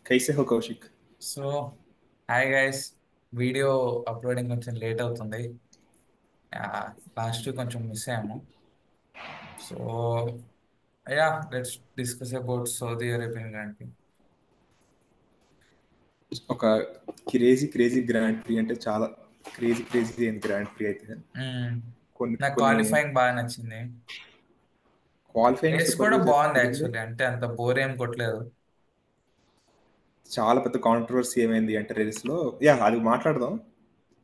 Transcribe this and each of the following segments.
कैसे हो Kaushik? So hi guys. Video uploading కొంచెం లేట్ అవుతుంది. లాస్ట్ కొంచెం మిస్ అయ్యాము. So yeah, let's discuss about Saudi Arabian country. ఒక క్రేజీ క్రేజీ గ్రాండ్ ప్రీ అంటే చాలా క్రేజీ క్రేజీ అయిన గ్రాండ్ ప్రీ అయితే కొన్ని నాకు కొన్ని క్వాలిఫైయింగ్ బాగా నచ్చింది. క్వాలిఫైయింగ్ రేస్ సూపర్ కూడా గా బాగుంది జరిగింది. యాక్చువల్లీ, అంటే అంత బోర్ ఏం కొట్టలేదు. చాలా పెద్ద కాంట్రవర్సీ ఏమైంది అంటే రేస్ లో, యా అది మాట్లాడదాం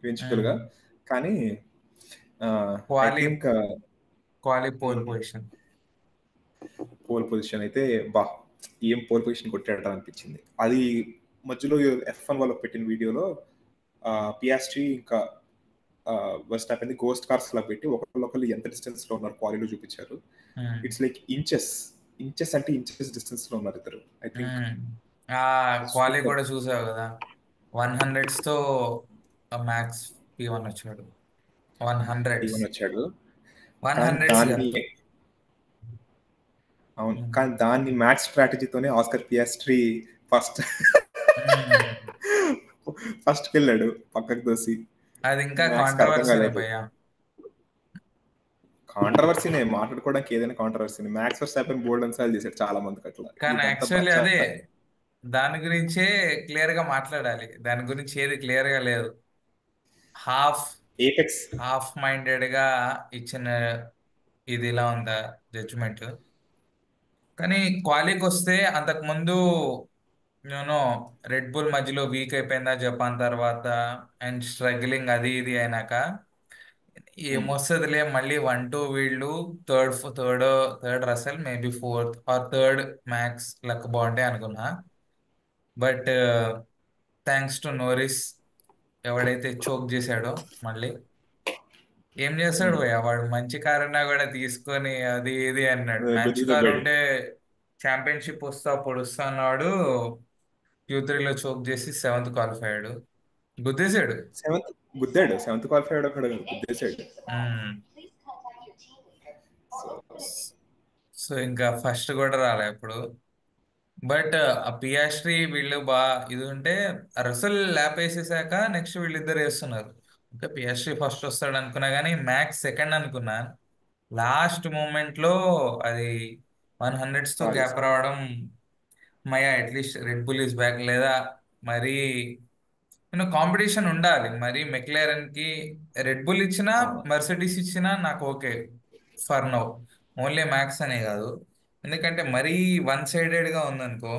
ఈవెన్చువల్ గా. కానీ I quali think quali pole position. Pole position అయితే బా ఏం పోల్ పొజిషన్ కొట్టాడని అనిపించింది. అది మధ్యలో F1 వాళ్ళు పెట్టిన వీడియోలో పియాస్ట్రీ ఇంకా వెస్టాపెన్ గోస్ట్ కార్స్ లా పెట్టి ఒకళ్ళు ఎంత డిస్టెన్స్ లో ఉన్నారు క్వాలీలో చూపించారు. ఇట్స్ లైక్ ఇంచెస్, ఇంచెస్ అంటే ఇంచెస్ డిస్టెన్స్ లో ఉన్నారు ఇద్దరు. ఐ థింక్ ఆ క్వాలి సూపర్. కూడా చూసావు కదా, 100s తో మ్యాక్స్ P1 వచ్చాడు. వన్ హండ్రెడ్స్ ఈవెన్ వచ్చాడు. వన్ కానీ హండ్రెడ్స్ దాన్ని, కాదు. అవును, కానీ దాన్ని మ్యాచ్ స్ట్రాటజీతోనే ఆస్కర్ పియాస్ట్రీ ఫస్ట్ మ్మ్. ఫస్ట్ వెళ్ళాడు పక్కకు దోసి. అది ఇంకా మ్యాక్స్ కి అర్థం కాంట్రవర్సీనే కాలేదు. భయ్య. కాంట్రవర్సీనే, మాట్లాడుకోవడానికి ఏదైనా కాంట్రవర్సీనే. మ్యాక్స్ ఫస్ట్ హ్యాపెన్ బోల్డ్ అని సార్లు చేశాడు చాలా మందికి అట్లా. కానీ ఇదంతా యాక్చువల్లీ బచ్చా అదే, అంతా. దాని గురించే క్లియర్ గా మాట్లాడాలి. దాని గురించి ఏది క్లియర్ గా లేదు. Half apex. హాఫ్ మైండెడ్ గా ఇచ్చిన ఇది ఇలా ఉందా జడ్జిమెంట్. కానీ క్వాలికి వస్తే అంతకు ముందు నేను రెడ్ బుల్ మధ్యలో వీక్ అయిపోయిందా జపాన్ తర్వాత, అండ్ స్ట్రగ్లింగ్ అది ఇది అయినాక ఏమొస్తుందిలే మళ్ళీ 1-2 వీళ్ళు, third third Russell, maybe fourth or third max luck బాగుంటే అనుకున్నా. బట్ థ్యాంక్స్ టు నోరిస్, ఎవడైతే చోక్ చేశాడో మళ్ళీ ఏం చేస్తాడు భయ్య. వాడు మంచి కారు ఉన్నా కూడా తీసుకొని అది ఇది అన్నాడు. మంచి గుద్దు కారు దొబ్బాడు. ఉంటే ఛాంపియన్షిప్ వస్తా పొడుస్తా అన్నాడు. Q3లో చోక్ చేసి సెవెంత్ క్వాలిఫై అయ్యాడు, గుద్దేశాడు. సెవెంత్ గుద్దాడు. సెవెంత్ క్వాలిఫై అయ్యాడు, అక్కడ గుద్దేశాడు. మ్మ్. సో ఇంకా ఫస్ట్ కూడా రాలే ఇప్పుడు. బట్ ఆ పియాస్ట్రీ వీళ్ళు ఇది ఉంటే రసల్ ల్యాప్ వేసేసాక నెక్స్ట్ వీళ్ళిద్దరు వేస్తున్నారు. ఇంకా పియాస్ట్రీ ఫస్ట్ వస్తాడు అనుకున్నా, కానీ మ్యాక్స్ సెకండ్ అనుకున్నా. లాస్ట్ మూమెంట్ లో అది 100s తో సారీ గ్యాప్ సారీ. రావడం, మయా at least red bull is back లేదా మరి కాంపిటీషన్ ఉండాలి. మరి మెక్లారెన్ కి రెడ్ బుల్ ఇచ్చినా మర్సిడీస్ ఇచ్చినా నాకు okay for now. Only max అనే కాదు, ఎందుకంటే మరీ వన్ సైడెడ్ గా ఉందనుకో.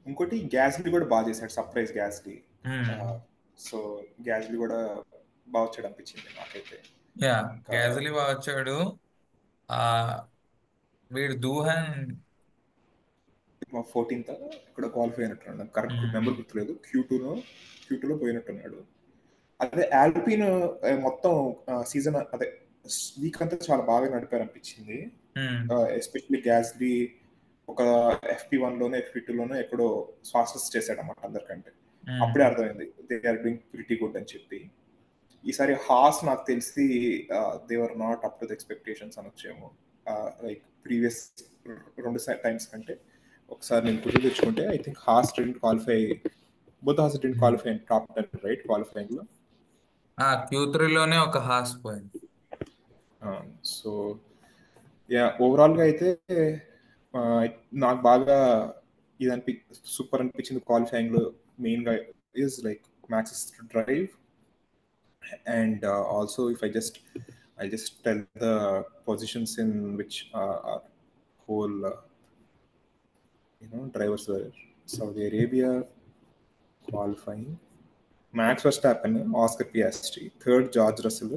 ఇంకోటి గ్యాస్లీ కూడా బాగా చేశాడు, సర్ప్రైజ్ గ్యాస్లీ. మ్మ్. సో గ్యాస్లీ కూడా బాగా వచ్చాడు అనిపించింది నాకైతే. యా, ఇంకా గ్యాజలీ బాగా వచ్చాడు. ఆ వీడు దూహన్. 14th ఇక్కడ క్వాలిఫై అయినట్టున్నాడు, నాకు కరెక్ట్ మ్మ్. నెంబర్ గుర్తులేదు. క్యూటూలో పోయినట్టున్నాడు. అదే ఆల్పిన్ మొత్తం సీజన్ అదే వీక్ అంతా చాలా బాగా నడిపారు అనిపించింది. మ్మ్. ఎస్పెషల్లీ గ్యాస్లీ ఒక FP1లోనే FP2లోనే ఎక్కడో ఫాస్టెస్ట్ చేశాడు అన్నమాట అందరికంటే. మ్మ్. అప్పుడే అర్థమైంది they are doing pretty good అని చెప్పి. ఈసారి హాస్ నాకు తెలిసి they were not up to the expectations అనొచ్చేమో. లైక్ ప్రీవియస్ రెండు టైమ్స్ కంటే ఒకసారి నేను గుర్తు తెచ్చుకుంటే I think Haas didn't qualify, both Haas didn't hmm. Qualify in top 10 right qualifying లో. Q3లోనే ఒక హాస్ పోయింది. సో యా, ఓవరాల్గా అయితే ఆ, నాకు బాగా ఇది సూపర్ అనిపించింది క్వాలిఫైయింగ్ లో. మెయిన్గా is like Max's drive. And also, if I just tell the positions in which our whole drivers were: Saudi Arabia qualifying, Max Verstappen, Oscar Piastri; third George Russell;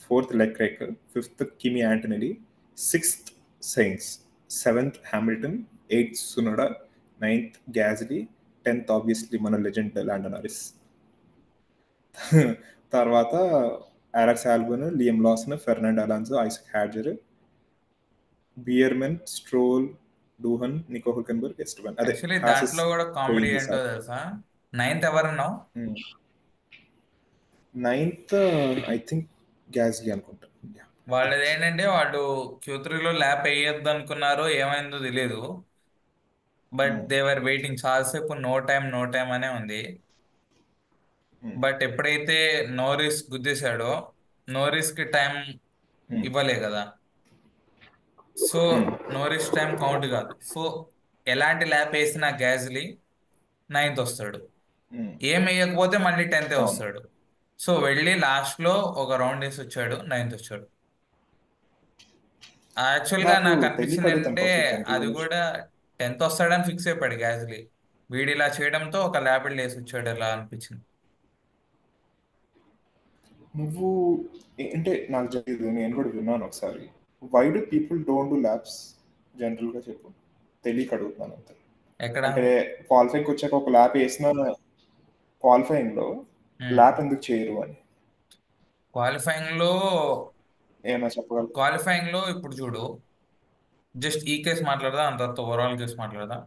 fourth Leclerc; fifth Kimi Antonelli; sixth Sainz; seventh Hamilton; eighth Sunoda; ninth Gasly; 10th obviously మన legend Lando Norris. తర్వాత Alex Albon, Liam Lawson, Fernando Alonso, Isack Hadjar, Bearman, Stroll, Doohan, Nico Hulkenberg, Esteban. అదే actually హాసెస్ దాంట్లో కూడా comedy పోయింది ఏంటో sir. తెలుసా? Ninth ఎవరన్నావు? Ninth I think Gasly అనుకుంటా. వాళ్ళది ఏంటంటే వాళ్ళు Q3లో ల్యాప్ వేయొద్దు అనుకున్నారో ఏమైందో తెలియదు. బట్ ఉమ్, దేవర్ వెయిటింగ్ చాలాసేపు, నో టైం నో టైం అనే ఉంది. ఉమ్, బట్ ఎప్పుడైతే నోరిస్ గుద్దేశాడో, నోరిస్ కి టైం ఉమ్, ఇవ్వలే కదా, సో ఉమ్, నోరిస్ టైం కౌంట్ కాదు. సో ఎలాంటి ల్యాప్ వేసినా గ్యాజ్లీ నైన్త్ వస్తాడు. ఉమ్. ఏం వేయకపోతే మళ్ళీ 10th అవును. వస్తాడు. సో వెళ్ళి లాస్ట్ లో ఒక రౌండ్ వేసి వచ్చాడు, నైన్త్ వచ్చాడు. యాక్చువల్ గా నాకు నాకు తెలియక అనిపించింది అడుగుతాను ఏంటంటే, ఫస్ట్ అది జనరల్గా. కూడా 10th వస్తాడని ఫిక్స్ అయిపోయాడు గ్యాజ్లీ. వీడు ఇలా చేయడంతో ఒక ల్యాబిల్ వేసి వచ్చాడు అలా అనిపించింది. నువ్వు అంటే నాకు తెలియదు, నేను కూడా విన్నాను ఒకసారి. Why do people don't do labs జనరల్గా చెప్పు, తెలియక అడుగుతున్నాను అంతే. ఎక్కడ అంటే క్వాలిఫైకి వచ్చాక ఒక ల్యాబ్ వేసిన క్వాలిఫైయింగ్లో ల్యాబ్ ఎందుకు చేయరు అని క్వాలిఫైయింగ్ లో ఏమైనా చెప్పగలరు? క్వాలిఫైయింగ్ లో ఇప్పుడు చూడు, జస్ట్ ఈ కేసు మాట్లాడదా, అంత తర్వాత ఓవరాల్ కేసు మాట్లాడదా.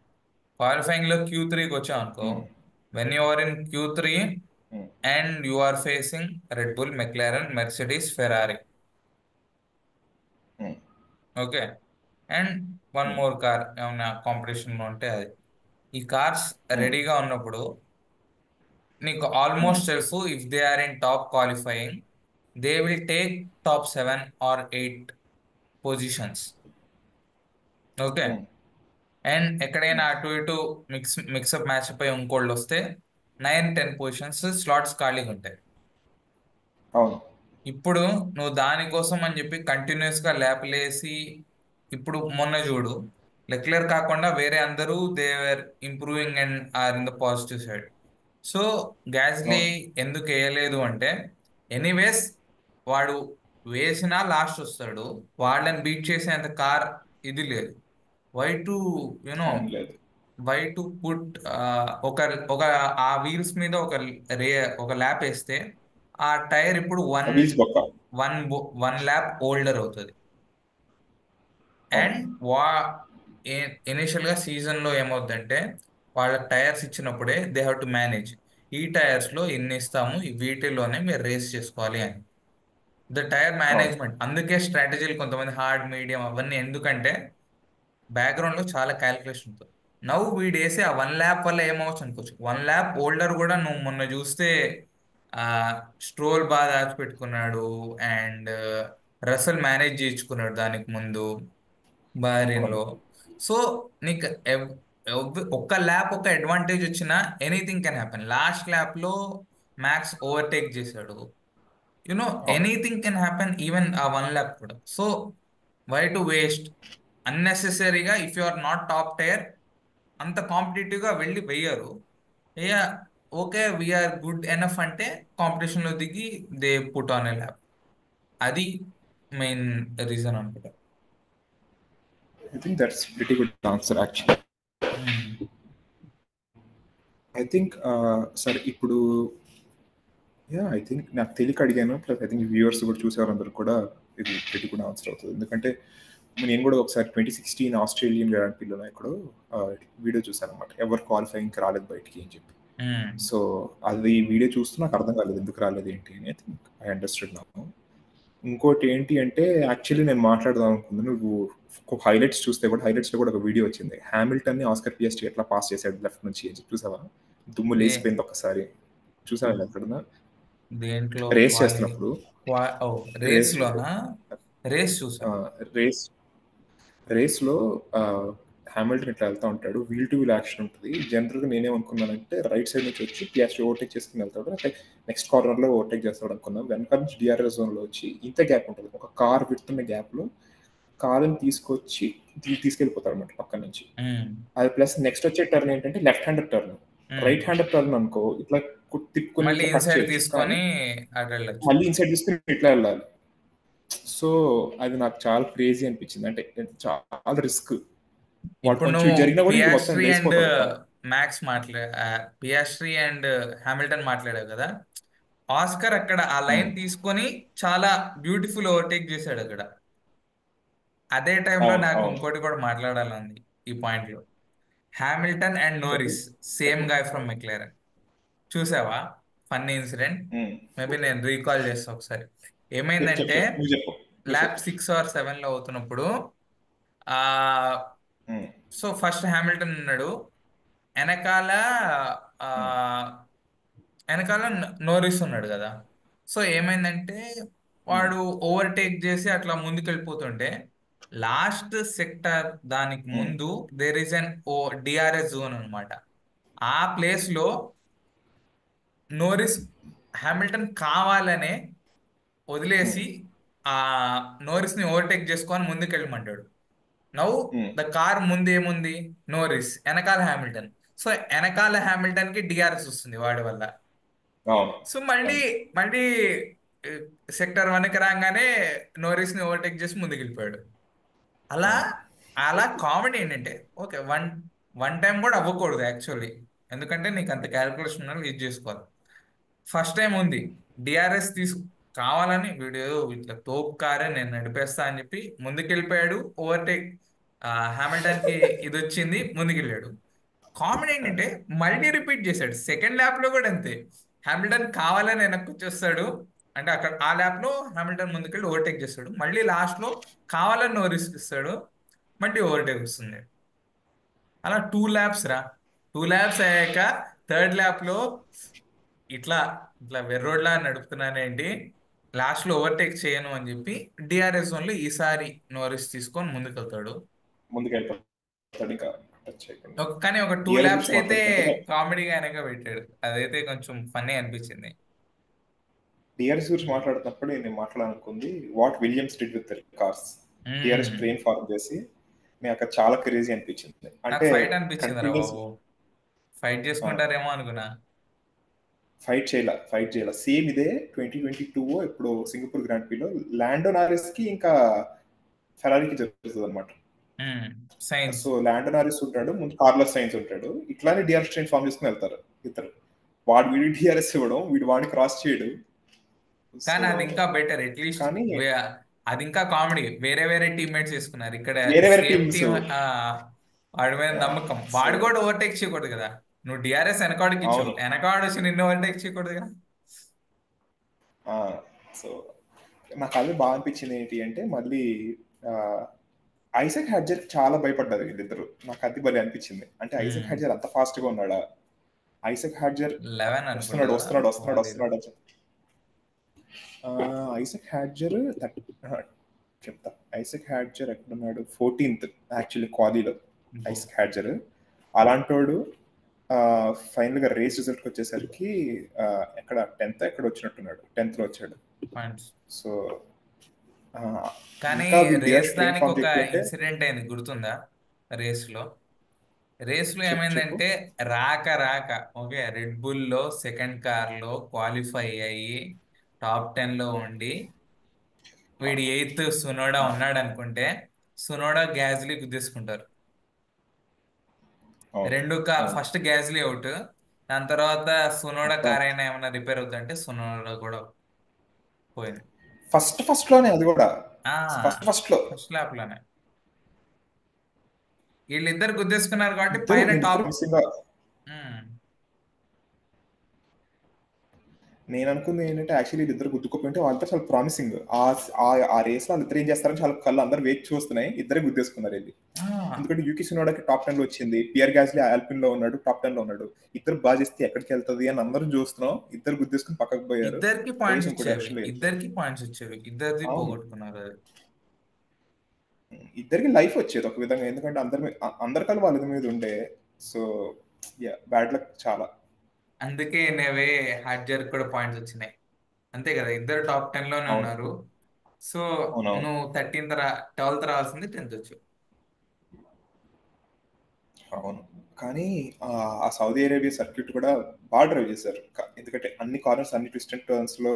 క్వాలిఫైయింగ్ లో Q3కి వచ్చావు అనుకో, um, when you are in Q3 um, and you are facing Red Bull, McLaren, Mercedes, Ferrari, um, okay, and one um, more car ఏమైనా కాంపిటీషన్ లో ఉంటే అది. ఈ కార్స్ ఉమ్, రెడీగా ఉన్నప్పుడు నీకు ఉమ్, ఆల్మోస్ట్ తెలుసు, if they are in top qualifying, they will take top 7 or 8 positions, okay. Um, and ఎక్కడైనా ఉమ్. అటు ఇటు మిక్సప్ మ్యాచ్ పై ఇంకోళ్ళు వస్తే 9, 10 పొజిషన్స్ స్లాట్స్ ఖాళీగా ఉంటాయి. అవును. ఇప్పుడు నువ్వు దానికోసం అని చెప్పి కంటిన్యూస్ గా ల్యాప్లేసి, ఇప్పుడు మొన్న చూడు, లెక్లర్ కాకుండా వేరే అందరూ they were improving and are in the positive side. So Gasly అవును. ఎందుకు వేయలేదు అంటే, ఎనీవేస్ వాడు వేసినా లాస్ట్ వస్తాడు, వాళ్ళని బీట్ చేసేంత కార్ ఇది లేదు. వై టు యునో అవును, లేదు. వై టు పుట్ ఒక ఒక ఆ వీల్స్ మీద రే ఒక ల్యాప్ వేస్తే ఆ టైర్ ఇప్పుడు వన్ వీల్స్ బొక్క. వన్ వన్ ల్యాప్ ఓల్డర్ అవుతుంది. అవును. అండ్ ఇనిషియల్ గా సీజన్ లో ఏమవుతుందంటే, వాళ్ళ టైర్స్ ఇచ్చినప్పుడే దే హ్యావ్ టు మేనేజ్, ఈ టైర్స్ లో ఇన్ని ఇస్తాము, ఈ వీటిలోనే మీరు రేస్ చేసుకోవాలి అని. ద టైర్ అవును. మేనేజ్మెంట్, అందుకే స్ట్రాటజీలు కొంతమంది హార్డ్, మీడియం అవన్నీ ఎందుకంటే బ్యాక్గ్రౌండ్ లో చాలా క్యాలిక్యులేషన్ ఉంటుంది. నవ్వు వీడు వేసే ఆ 1 ల్యాప్ వల్ల ఏమవచ్చు అనుకోవచ్చు, 1 ల్యాప్ ఓల్డర్ కూడా నువ్వు మొన్న చూస్తే ఆ స్ట్రోల్ బాగా దాచిపెట్టుకున్నాడు, అండ్ రసల్ మేనేజ్ చేయించుకున్నాడు దానికి ముందు బహరీన్ అవును. లో. సో నీకు ఒక్క ల్యాప్ ఒక అడ్వాంటేజ్ వచ్చినా anything can happen. Last lap లో మ్యాక్స్ ఓవర్టేక్ చేశాడు, అవును. ఎనీథింగ్ కెన్ హ్యాపెన్, ఈవెన్ ఆ 1 ల్యాప్ కూడా. సో వై టు వేస్ట్ అన్నెసెసరీగా, if you are not top tyre, అంత కాంపిటేటివ్ గా వెళ్ళి వెయ్యరు. అయ్యా ఓకే, వీఆర్ గుడ్ ఎనఫ్ అంటే కాంపిటీషన్ లో దిగి they put on a lap. అది మెయిన్ రీజన్ అనుకుంటా. I think that's pretty good answer actually. Hmm. I think సరే ఇప్పుడు ఐ థింక్ నాకు తెలియక అడిగాను, ప్లస్ ఐ థింక్ వ్యూవర్స్ కూడా చూసేవారందరూ కూడా ఇది ప్రిటీ గుడ్ ఆన్సర్ అవుతుంది. ఎందుకంటే నేను కూడా ఒకసారి 2016 ఆస్ట్రేలియన్ గ్రాండ్ పిల్లలో ఎక్కడో వీడియో చూసాను అనమాట, ఎవరు క్వాలిఫైయింగ్కి రాలేదు బయటికి అని చెప్పి. మ్మ్. సో అది వీడియో చూస్తూ నాకు అర్థం కాలేదు ఎందుకు రాలేదు ఏంటి అని. ఐ థింక్ ఐ అండర్స్టూడ్ నాకు. ఇంకోటి ఏంటి అంటే, యాక్చువల్లీ నేను మాట్లాడదాం అనుకున్నాను, నువ్వు హైలైట్స్ చూస్తే కూడా హైలైట్స్లో కూడా ఒక వీడియో వచ్చింది, హ్యామిల్టన్ని ఆస్కర్ పిఎస్టీ ఎట్లా పాస్ చేశాడు లెఫ్ట్ నుంచి అని చెప్పి. చూసావా? దుమ్ము దే లేసిపోయింది ఒక్కసారి. చూసావా ఎక్కడన్నా దేంట్లో రేస్ చేస్తున్నప్పుడు? ఓ రేస్ రేస్లో లోనా? రేస్ చూసా. రేస్ రేస్లో హ్యామిల్టన్ ఇట్లా వెళ్తా ఉంటాడు, వీల్ టు వీల్ యాక్షన్ ఉంటుంది. జనరల్గా నేనేమనుకున్నానంటే రైట్ సైడ్ నుంచి వచ్చి పియాస్ట్రీ ఓవర్టేక్ చేసుకుని వెళ్తాడు, అంటే నెక్స్ట్ కార్నర్లో ఓవర్టేక్ చేస్తాడు అనుకున్నాను. వెనక నుంచి డిఆర్ఎస్ జోన్లో వచ్చి ఇంత గ్యాప్ ఉంటుంది, ఒక కార్ విడుతున్న గ్యాప్లో కార్ని తీసుకొచ్చి తీసుకెళ్ళిపోతాడు అనమాట పక్క నుంచి. మ్మ్. అది ప్లస్ నెక్స్ట్ వచ్చే టర్న్ ఏంటంటే లెఫ్ట్ హ్యాండర్ టర్న్. మ్మ్. రైట్ హ్యాండర్ టర్న్ అనుకో ఇట్లా తిప్పుకొని మళ్ళీ ఇట్లా కట్ ఇన్సైడ్ చేయొచ్చు, కానీ తీసుకొని అటు వెళ్ళొచ్చు. మళ్ళీ ఇన్సైడ్ తీసుకుని ఇట్లా వెళ్ళాలి. సో అది నాకు చాలా క్రేజీ అనిపించింది, అంటే చాలా రిస్క్. వాడు ఇప్పుడు కొంచెం నువ్వు ఇటు జరిగినా కూడా ఇంక మొత్తం పియాస్ట్రీ అండ్ లేచిపోతాడు car. Max Piastri and Hamilton మాట్లాడావు కదా, ఆస్కర్ అక్కడ ఆ లైన్ ఉమ్, తీసుకొని చాలా బ్యూటిఫుల్ ఓవర్టేక్ చేశాడు అక్కడ. అదే టైంలో అవును. నాకు అవును. ఇంకోటి కూడా మాట్లాడాలంది ఈ పాయింట్ లో. హామిల్టన్ అండ్ చెప్పు. నోరిస్, సేమ్ చెప్పు. Guy from McLaren. చూసావా ఫన్నీ ఇన్సిడెంట్? ఉమ్. మేబీ నేను రీకాల్ చేస్తా ఒకసారి. చెప్పు చెప్పు ఏమైందంటే చెప్పు. నువ్వు చెప్పు. ల్యాబ్ 6 or 7 లో అవుతున్నప్పుడు, ఆ ఉమ్, సో ఫస్ట్ హ్యామిల్టన్ ఉన్నాడు. వెనకాల ఆ, ఉమ్, వెనకాల నోరిస్ ఉన్నాడు కదా. సో ఏమైందంటే ఉమ్, వాడు ఓవర్టేక్ చేసి అట్లా ముందుకు వెళ్ళిపోతుంటే లాస్ట్ సెక్టర్ దానికి ఉమ్, ముందు దేర్ ఇస్ అన్ ఓ డిఆర్ఎస్ జోన్ అనమాట. ఆ ప్లేస్ లో నోరిస్ హ్యామిల్టన్ కావాలనే ఉమ్, వదిలేసి ఆ నోరిస్ ని ఓవర్టేక్ చేసుకొని ముందుకు వెళ్ళమంటాడు. Now um. ద కార్ ముందు ఏముంది? నోరిస్. వెనకాల హ్యామిల్టన్. సో వెనకాల హ్యామిల్టన్ కి డిఆర్ఎస్ వస్తుంది వాడి వల్ల. అవును. సో మళ్ళీ అవును. మళ్ళీ సెక్టర్ వన్కి రాగానే నోరిస్ ని ఓవర్టేక్ చేసి ముందుకు వెళ్ళిపోయాడు. అలా ఉమ్, అలా కామెడీ ఏంటంటే ఓకే, వన్ వన్ టైం కూడా అవ్వకూడదు యాక్చువల్లీ. ఎందుకంటే నీకు అంత క్యాల్కులేషన్ యూజ్ చేసుకోవాలి. ఫస్ట్ టైం ఉంది, డిఆర్ఎస్ కావాలని వీడియో ఇట్లా తోపు కారే నేను నడిపేస్తా అని చెప్పి ముందుకెళ్ళిపోయాడు. ఓవర్టేక్ హ్యామిల్టన్ కి ఇది వచ్చింది, ముందుకెళ్ళాడు. కామెడీ ఏంటంటే మళ్ళీ రిపీట్ చేశాడు సెకండ్ ల్యాప్ లో కూడా అంతే. హ్యామిల్టన్ కావాలని వెనక్కి వచ్చేస్తాడు, అంటే అక్కడ ఆ ల్యాప్ లో హ్యామిల్టన్ ముందుకెళ్ళి ఓవర్టేక్ చేస్తాడు. మళ్ళీ లాస్ట్ లో కావాలని నో రిస్క్ ఇస్తాడు, మళ్ళీ ఓవర్టేక్ వస్తుంది. అలా 2 ల్యాప్స్ రా. 2 ల్యాప్స్ అయ్యాక థర్డ్ ల్యాప్ లో ఇట్లా ఇట్లా వెర్రోడ్లా నడుపుతున్నానేంటి, లాస్ట్ లో ఓవర్టేక్ చేయను అని చెప్పి డిఆర్ఎస్ ఓన్లో ఈసారి నోరిస్ తీసుకొని ముందుకెళ్తాడు. ముందుకెళ్ళిపోతాడు ఇంకా టచ్ చేయకుండా. కానీ ఒక టూ డిఆర్ఎస్ ల్యాబ్స్ గురించి అయితే మాట్లాడుతుంటే కామెడీగా వెనక పెట్టాడు. అదైతే కొంచెం ఫన్నీ అనిపించింది. డిఆర్ఎస్ గురించి మాట్లాడుతున్నప్పుడు నేను మాట్లాడాలనుకుంది what Williams did with cars. DRS hmm. Train form చేసి నాకు అక్కడ చాలా క్రేజీ అనిపించింది. నాకు అంటే ఫైట్ అనిపించింది రా కంటిన్యూస్ బాబు. ఫైట్ చేసుకుంటారేమో అనుకున్నా. ఫైట్ చేయాల సేమ్ ఇదే 2022 ఇప్పుడు సింగపూర్ గ్రాండ్ ప్రీలో ల్యాండో నారిస్ కి ఇంకా ఫెరారీకి జరుగుతుంది అనమాట. సైన్స్. సో ల్యాండో నారిస్ ఉంటాడు, ముందు కార్లోస్ సైన్స్ ఉంటాడు, ఇట్లానే డిఆర్ఎస్ ట్రైన్ ఫామ్ చేసుకుని వెళ్తారు ఇద్దరు. వీడి డిఆర్ఎస్ ఇవ్వడం, వాడిని క్రాస్ చేయడు. సో కానీ అది ఇంకా బెటర్ అట్లీస్ట్. కానీ అది ఇంకా కామెడీ. వేరే వేరే టీమ్మేట్స్ చేసుకున్నారు. ఇక్కడ వేరే వేరే సేమ్ టీమ్స్. టీమ్. వాడి మీద నమ్మకం. సో వాడు కూడా ఓవర్టేక్ చేయకూడదు కదా. నువ్వు డిఆర్ఎస్ వెనకాడికి ఇచ్చావు, అవును. వెనకాడు వచ్చి నిన్ను ఓవర్టేక్ చేయకూడదు కదా. సో నాకు అది బాగా అనిపించింది ఏంటి అంటే మళ్ళీ ఆ, ఐజాక్ హ్యాడ్జర్ చాలా భయపడ్డారు వీళ్ళిద్దరు. నాకు అది భలే అనిపించింది. అంటే ఐజాక్ హ్యాడ్జర్ అంత ఫాస్ట్ గా ఉన్నాడా? ఐజాక్ హ్యాడ్జర్ 11 అనుకుంటా వస్తున్నాడు కదా వస్తున్నాడు వస్తున్నాడు వాళ్ళది. వస్తున్నాడు అని ఐజాక్ హ్యాడ్జర్ చెప్తా. ఐజాక్ హ్యాడ్జర్ ఎక్కడున్నాడు? 14th యాక్చువల్లీ క్వాలీలో ఐజాక్ హ్యాడ్జర్. అలాంటోడు ఫైనల్ గా రేస్ రిజల్ట్ వచ్చేసరికి ఎక్కడ 10th ఎక్కడ వచ్చినట్టున్నాడు, 10th లో వచ్చాడు. పాయింట్స్. సో కానీ ఇంకా వీళ్ళు రేస్ డిఆర్ఎస్ ట్రైన్ దానికి ఫామ్ ఒక చేయకపోతే ఇన్సిడెంట్ అయింది, గుర్తుందా? రేస్ లో రేస్ లో చెప్పు చెప్పు. ఏమైందంటే రాక ఓకే, రెడ్ బుల్ లో సెకండ్ కార్ లో క్వాలిఫై అయ్యి టాప్ 10 లో ఉండి ఆ, వీడి ఎయిత్ సునోడా ఆ, ఉన్నాడు అనుకుంటే సునోడా గ్యాస్లీ గుద్దేసుకుంటారు. అవును. అవును. First Gasly out. దాని తర్వాత సునోడా మొత్తం కార్ అయినా ఏమైనా రిపేర్ అవుతుందంటే సునోడా కూడా పోయింది. ఫస్ట్ లోనే అది కూడా. ఆ ఫస్ట్ లో ఫస్ట్ ల్యాప్ లోనే వీళ్ళిద్దరు గుద్దేసుకున్నారు కాబట్టి ఇద్దరు పైన వీళ్ళిద్దరు టాప్. మిస్సింగ్. నేను అనుకుంది ఏంటంటే యాక్చువల్లీ ఇద్దరు గుద్దుకోపోయింటే వాళ్ళతో చాలా ప్రామిసింగ్. ఆ రేస్ లో వాళ్ళిద్దరు ఏం చేస్తారని చాలా కళ్ళు అందరు వేచి చూస్తున్నాయి. ఇద్దరే గుద్దేసుకున్నారు వెళ్ళి. ఎందుకంటే యూకి సునోడాకి టాప్ 10 లో వచ్చింది, పియర్ గ్యాస్లీ ఆల్పిన్ లో ఉన్నాడు, టాప్ 10 లో ఉన్నాడు. ఇద్దరు బాగా చేస్తే ఎక్కడికి వెళ్తుంది అని అందరం చూస్తున్నాం. ఇద్దరు గుద్దేసుకుని పక్కకు పోయారు. ఇద్దరికి రేస్ పాయింట్స్ ఇంకో ఇచ్చేవి, డైరెక్షన్ లో వెళ్ళిపోయింది. ఇద్దరికి పాయింట్స్ ఇచ్చేవి, ఇద్దరిది అవును. పోగొట్టుకున్నారు అది. ఇద్దరికి లైఫ్ వచ్చేది ఒక విధంగా, ఎందుకంటే అందరికన్నా వాళ్ళ మీద ఉండే. సో బ్యాడ్ లక్ చాలా. అందుకే నేవే హాడ్జర్ కూడా పాయింట్స్ వచ్చినాయి. అంతే కదా, ఇద్దరు టాప్ 10 లోనే అవును. ఉన్నారు. సో అవునవును. నువ్వు 12th రావాల్సింది 10th వచ్చావు. అవును. కానీ ఆ సౌదీ అరేబియా సర్క్యూట్ కూడా బాగా డ్రైవ్ చేశారు. ఎందుకంటే అన్ని కార్నర్స్, అన్ని ట్విస్ట్ అండ్ టర్న్స్ లో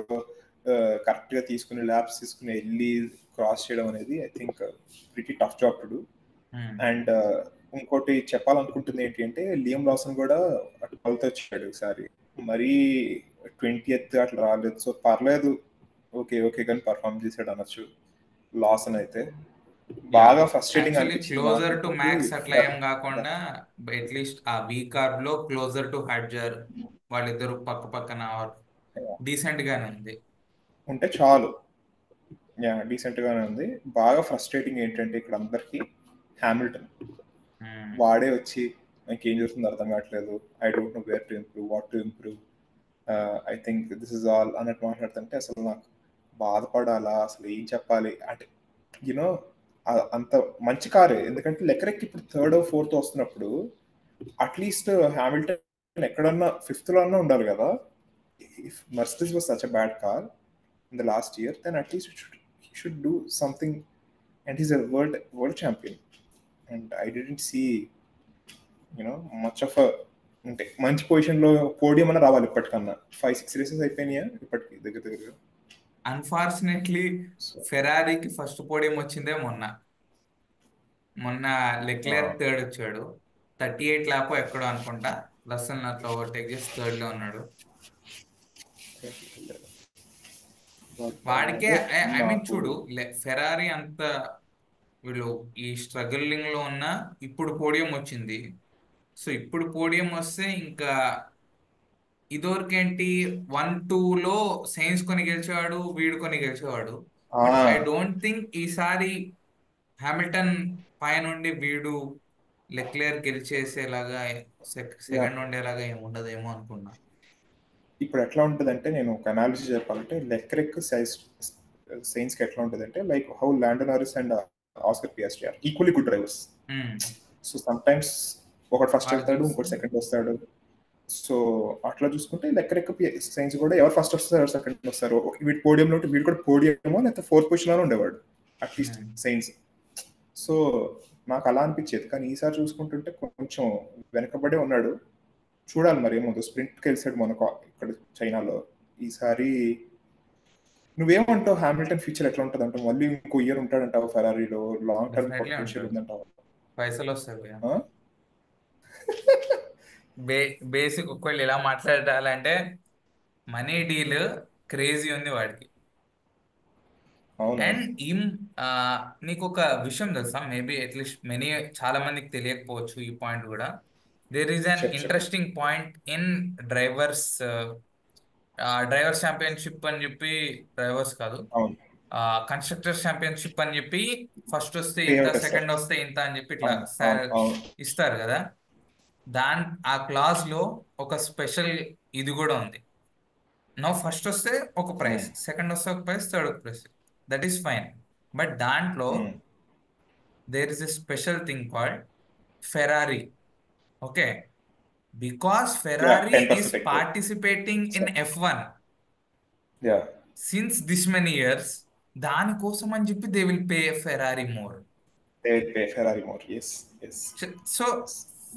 కరెక్ట్ గా తీసుకుని ల్యాబ్స్ తీసుకుని వెళ్ళి క్రాస్ చేయడం అనేది I think pretty tough job to do. Hmm. And ఇంకోటి చెప్పాలనుకుంటుంది ఏంటి అంటే లియం లాసన్ కూడా 12th వచ్చాడు ఈసారి. మరీ 20th అట్లా రాలేదు. సో పర్లేదు, ఓకే ఓకే కానీ పర్ఫామ్ చేశాడు అనొచ్చు లాసన్ అయితే. యా, బాగా ఫ్రస్ట్రేటింగ్ యాక్చువల్లీ అనిపించింది నాకు క్లోజర్ టు ఇంకోటి. మ్యాక్స్ అట్లా ఏం కాకుండా అట్లీస్ట్ ఆ వీ కార్బ్ లో క్లోజర్ టు హాడ్జర్ వాళ్ళిద్దరు పక్క పక్కన డీసెంట్ గానే ఉంది. ఉంటే చాలు. డీసెంట్ గానే ఉంది. బాగా ఫ్రస్ట్రేటింగ్ ఏంటంటే ఇక్కడ అందరికి హ్యామిల్టన్. వాడే వచ్చి నాకు ఏం జరుగుతుందో అర్థం కావట్లేదు, I don't know where to improve, what to improve, I think this is all అన్నట్టు మాట్లాడుతుంటే అసలు నాకు బాధపడాలా, అసలు ఏం చెప్పాలి అంటే, యూనో అంత మంచి కారే. ఎందుకంటే లెక్కరెక్కి ఇప్పుడు థర్డ్ ఫోర్త్ వస్తున్నప్పుడు అట్లీస్ట్ హ్యామిల్టన్ ఎక్కడన్నా ఫిఫ్త్ లో అన్నా ఉండాలి కదా. If Mercedes was such a bad car in the last year, then at least he should do something. And he's a world champion. And I didn't see, much of a అంటే మంచి పొజిషన్లో podium అన్న రావాలి ఇప్పటికన్నా. 5-6 races అయిపోయినాయా ఇప్పటికి దగ్గర దగ్గరగా. అన్ఫార్చునేట్లీ సో ఫెరారీకి ఫస్ట్ పోడియం వచ్చిందే మొన్న లెక్లెర్ థర్డ్ వచ్చాడు, 38 ల్యాప్ ఎక్కడో అనుకుంటా, రస్సెల్ అట్లా ఓవర్టేక్ చేసి థర్డ్ లో ఉన్నాడు. వాడికే అదే ఐ మీన్ నాకు చూడు, ఫెరారీ అంత వీళ్ళు ఈ స్ట్రగులింగ్ లో ఉన్న ఇప్పుడు పోడియం వచ్చింది. సో ఇప్పుడు పోడియం వస్తే ఇంకా ఇదివరకేంటి 1-2లో సైన్స్ కొని గెలిచేవాడు, వీడు కొని గెలిచేవాడు. బట్ ఐ డోంట్ థింక్ ఈసారి హామిల్టన్ పైనుండి వీడు లెక్లేర్ గెలిచేసేలాగా సెకండ్ ఉండేలాగా ఏమి ఉండదేమో అనుకున్నా. ఇప్పుడు ఎట్లా ఉంటుందంటే, నేను ఒక అనాలిసిస్ చెప్పాలంటే లెక్రెక్ సైన్స్ కి ఎట్లా ఉంటుందంటే, like how Lando Norris and Oscar Piastri are equally good drivers. So sometimes ఒకటి ఫస్ట్ వెళ్తాడు, ఇంకోటి సెకండ్ వస్తాడు. సో అట్లా చూసుకుంటే లెక్కరెక్క సైన్స్ కూడా ఎవరు ఫస్ట్ వస్తారు, ఎవరు సెకండ్ వస్తారు, వీడి పోడియంలో ఉంటే వీడు కూడా పోడియమో లేకపోతే ఫోర్త్ పొజిషన్లోనే ఉండేవాడు అట్లీస్ట్ సైన్స్. సో నాకు అలా అనిపించేది. కానీ ఈసారి చూసుకుంటుంటే కొంచెం వెనకబడే ఉన్నాడు. చూడాలి మరి ఏముందో. స్ప్రింట్కి వెళ్ళాడు మనకు ఇక్కడ చైనాలో. ఈసారి నువ్వేమంటావు హ్యామిల్టన్ ఫ్యూచర్ ఎట్లా ఉంటుంది అంటావు? మళ్ళీ ఇంకో ఇయర్ ఉంటాడంటావు ఫెరారీలో? లాంగ్ టర్మ్ పొటెన్షియల్ ఉందంటావు? పైసలు వస్తాయి. బేసిక్ ఒకళ్ళు ఇలా మాట్లాడాలంటే మనీ డీల్ క్రేజీ ఉంది వాడికి. అండ్ నీకు ఒక విషయం తెలుసా, మేబీ అట్లీస్ట్ చాలా మందికి తెలియకపోవచ్చు ఈ పాయింట్ కూడా. There is an interesting point in drivers championship అని చెప్పి, డ్రైవర్స్ కాదు, కన్స్ట్రక్టర్స్ ఛాంపియన్షిప్ అని చెప్పి, ఫస్ట్ వస్తే ఇంత, సెకండ్ వస్తే ఇంత అని చెప్పి ఇట్లా ఇస్తారు కదా. ఆ క్లాజ్ లో ఒక స్పెషల్ ఇది కూడా ఉంది. ఫస్ట్ వస్తే ఒక ప్రైస్, సెకండ్ వస్తే ఒక ప్రైస్, థర్డ్ ఒక price, that is fine. But దాంట్లో there is a special thing called Ferrari. Okay, because Ferrari is participating in F1 since this many years, దానికోసం అని చెప్పి they will pay Ferrari more. So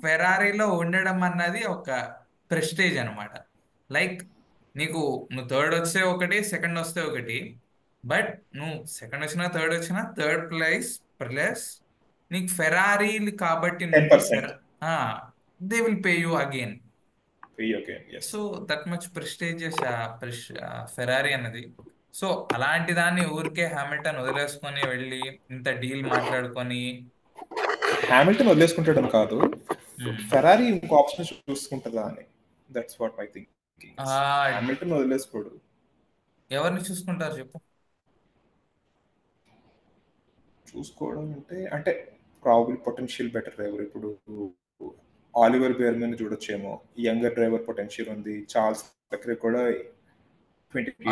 ఫెరారీలో ఉండడం అన్నది ఒక prestige అనమాట. లైక్ నువ్వు థర్డ్ వస్తే ఒకటి, సెకండ్ వస్తే ఒకటి. బట్ నువ్వు సెకండ్ వచ్చినా థర్డ్ వచ్చినా థర్డ్ ప్లేస్ ప్లస్ నీకు ఫెరారీ కాబట్టి they will pay you again. So that much prestigious Ferrari అన్నది. సో అలాంటి దాన్ని ఊరికే హామిల్టన్ వదిలేసుకొని వెళ్ళి ఇంత డీల్ మాట్లాడుకొని, హామిల్టన్ వదిలేసుకుంటాడని కాదు, ఫెరారీ ఇంకో ఆప్షన్ చూసుకుంటుందా అని. That's what my think. Hamilton వదిలేసుకోడు. ఎవరిని చూసుకుంటారు చెప్పు? చూసుకోవడం అంటే ప్రాబబ్లీ పొటెన్షియల్ బెటర్ డ్రైవర్. ఇప్పుడు ఆలివర్ బేర్మన్ చూడొచ్చేమో, యంగర్ డ్రైవర్ పొటెన్షియల్ ఉంది. చార్ల్స్ లెక్లెర్ కూడా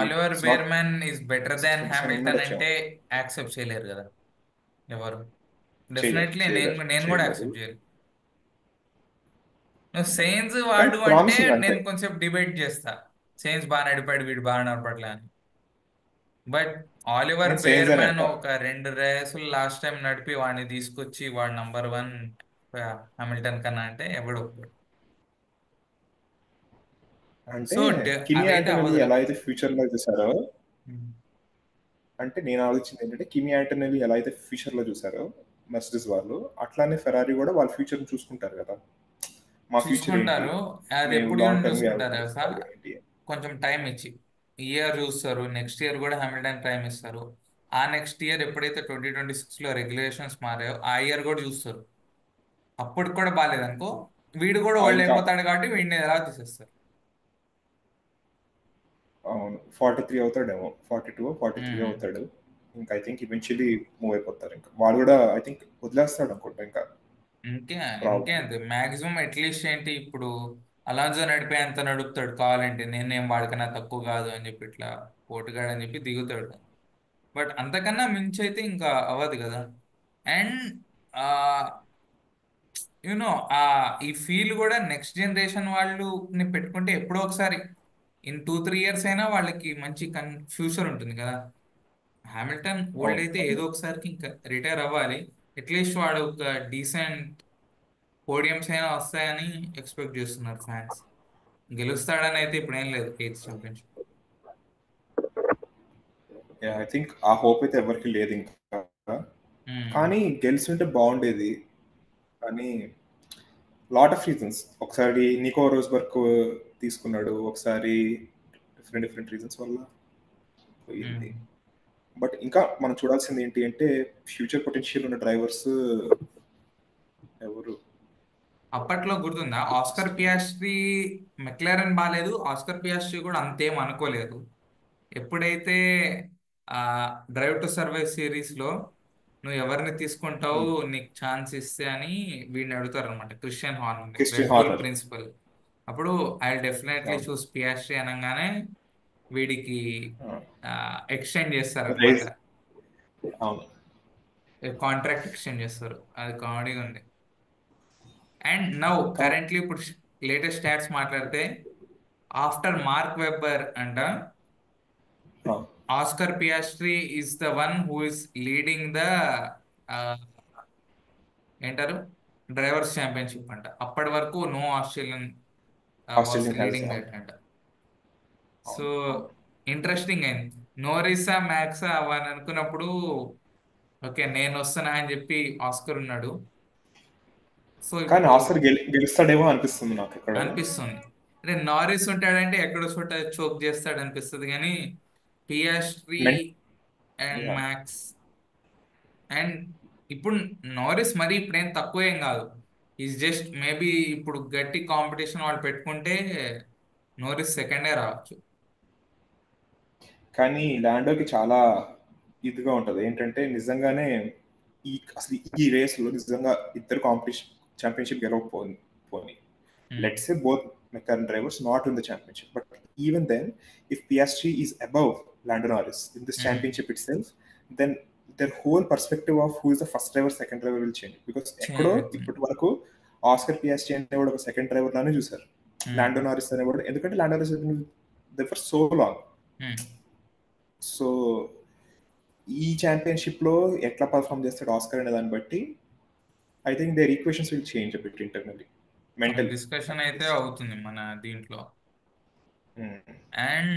Oliver Bearman is better than Hamilton అంటే యాక్సెప్ట్ చేయలేరు కదా ఎవరు. డెఫినెట్లీ నేను కూడా యాక్సెప్ట్ చేయను. సైన్స్ వాడు అంటే నేను కొంచెం డిబేట్ చేస్తా, సైన్స్ బాగా నడిపాడు, వీడు బాగా నడపట్లే అని. బట్ ఆలివర్ బేర్మన్ ఒక 2 రేసులు లాస్ట్ టైం నడిపి వాడిని తీసుకొచ్చి వాడు నంబర్ 1 హామిల్టన్ కన్నా అంటే ఎవడు ఒప్పుకోడు. అంటే కిమి యాంటోనెల్లి ఎలా అయితే ఫ్యూచర్ లో చూసారో, అంటే నేను ఆలోచించింది ఏంటంటే కిమి యాంటోనెల్లి ఎలా అయితే ఫ్యూచర్ లో చూసారో మెర్సిడీస్ వాళ్ళు, అట్లానే ఫెరారీ కూడా వాళ్ళ ఫ్యూచర్ చూసుకుంటారు కదా. మా ఫ్యూచర్ అది ఎప్పుడు చూసుకుంటారు, కొంచెం టైం ఇచ్చి ఇయర్ చూస్తారు. నెక్స్ట్ ఇయర్ కూడా హామిల్టన్ టైం ఇస్తారు. ఆ నెక్స్ట్ ఇయర్ ఎప్పుడైతే 2026లో రెగ్యులేషన్స్ మారాయో ఆ ఇయర్ కూడా చూస్తారు. అప్పటికి కూడా బాగాలేదనుకో, వీడు కూడా వాళ్ళు అయిపోతాడు కాబట్టి వీడిని ఎలా తీసేస్తారు. అవును, 43 అవుతాడేమో, 42-43 అవుతాడు. ఇంకా ఐ థింక్ ఈవెన్చువల్లీ మూవ్ అయిపోతారు. ఇంకా వాడు కూడా ఐ థింక్ వదిలేస్తాడు అనుకుంటా ఇంకా ఇంకే ఇంకే ప్రాబ్లీ. అంతే మాక్సిమం అట్లీస్ట్ ఏంటి ఇప్పుడు అలాన్సో నడిపే అంత నడుపుతాడు కావాలంటే నేనేం వాడికన్నా తక్కువ కాదు అని చెప్పి ఇట్లా పోటుగాడు అని చెప్పి దిగుతాడు. బట్ అంతకన్నా మించి అయితే ఇంకా అవ్వదు కదా. అండ్ యూనో ఆ ఈ ఫీల్ కూడా నెక్స్ట్ జనరేషన్ వాళ్ళని పెట్టుకుంటే ఎప్పుడో ఒకసారి ఇన్ 2-3 ఇయర్స్ అయినా వాళ్ళకి మంచి ఫ్యూచర్ ఉంటుంది కదా. హామిల్టన్ ఓల్డ్ అవును. అయితే ఏదో ఒకసారికి ఇంకా రిటైర్ అవ్వాలి. అట్లీస్ట్ వాడు ఒక డీసెంట్ పోడియంస్ అయినా వస్తాయని ఎక్స్పెక్ట్ చేస్తున్నారు ఫ్యాన్స్. గెలుస్తాడని అయితే ఇప్పుడు ఏం లేదు ఎయిత్ ఛాంపియన్షిప్. ఐ థింక్ ఆ హోప్ అయితే ఎవరికి లేదు ఇంకా. కానీ గెలిచుంటే బాగుండేది. కానీ లాట్ ఆఫ్ రీజన్స్. ఒకసారి నికో రోస్బర్గ్ తీసుకున్నాడు, ఒకసారి డిఫరెంట్ డిఫరెంట్ రీజన్స్ వల్ల పోయింది. బట్ ఇంకా మనం చూడాల్సింది ఏంటి అంటే ఫ్యూచర్ పొటెన్షియల్ ఉన్న డ్రైవర్స్ ఎవరు. అప్పట్లో గుర్తుందా ఆస్కర్ పియాస్ట్రీ మెక్లారెన్ బాగాలేదు, ఆస్కర్ పియాస్ట్రీ కూడా అంతేం అనుకోలేదు. ఎప్పుడైతే ఆ డ్రైవ్ టు సర్వైవ్ సిరీస్ లో నువ్వు ఎవరిని తీసుకుంటావు నీకు ఛాన్స్ ఇస్తే అని వీడిని అడుగుతారు అనమాట, Christian Horn, Christian Red Bull Horner. Principal. అప్పుడు ఐ డెఫినెట్లీ చూస్ పియాస్ట్రీ అనగానే వీడికి ఎక్స్టెండ్ చేస్తారు అనమాట, రైజ్. అవును. కాంట్రాక్ట్ ఎక్స్టెండ్ చేస్తారు. అది కామెడీగా ఉంది. అండ్ నౌ కా- కరెంట్లీ ఇప్పుడు లేటెస్ట్ స్టాట్స్ మాట్లాడితే ఆఫ్టర్ మార్క్ వెబ్బర్ అంట ఆ, Oscar Piastri is the one who is leading the ఏంటారు డ్రైవర్స్ ఛాంపియన్షిప్ అంట. అప్పటి వరకు no Australian was Australian has. Leading అవును. దట్ అంట. సో అవును. అవును. ఇంట్రెస్టింగ్ అయింది. నోరిసా మ్యాక్సా అవని అనుకున్నప్పుడు ఓకే నేను వస్తున్నా అని చెప్పి ఆస్కర్ ఉన్నాడు. సో కానీ ఇప్పుడు ఆస్కర్ గెలుస్తాడేమో అనిపిస్తుంది నాకు ఇక్కడ. అనిపిస్తుంది అంటే నారిస్ ఉంటాడంటే ఎక్కడో చోట చోక్ చేస్తాడు అనిపిస్తుంది కానీ Piastri men and yeah. Max and ఇప్పుడు నారిస్ మరి ఇప్పుడేం తక్కువ ఏం కాదు. ఈజ్ జస్ట్ మేబీ ఇప్పుడు గట్టి కాంపిటీషన్ వాళ్ళు పెట్టుకుంటే నోరిస్ సెకండే రావచ్చు. కానీ ల్యాండోకి చాలా ఇదిగా ఉంటది ఏంటంటే నిజంగానే అసలు ఈ రేస్ లో నిజంగా ఇద్దరు కాంపిటీషన్ ఛాంపియన్షిప్ గెలవకపోని పోని let's say both McLaren drivers not in the championship, but even then, if Piastri is above Lando Norris in this championship itself, then their whole perspective of who is the first driver, second driver will change. Because ఎక్కడో change అవుతుంది. ఇప్పటి వరకు Oscar Piastri అనేవాడు ఒక second driver లానే చూసారు. లాండో Norris అనేవాడు ఎందుకంటే Lando Norris for so long. So ఈ ఛాంపియన్షిప్ లో ఎట్లా పర్ఫామ్ చేస్తాడు ఆస్కర్ అనే దాన్ని బట్టి I think there equations will change a bit internally mental. Discussion అయితే అవుతుంది మన దీంట్లో. And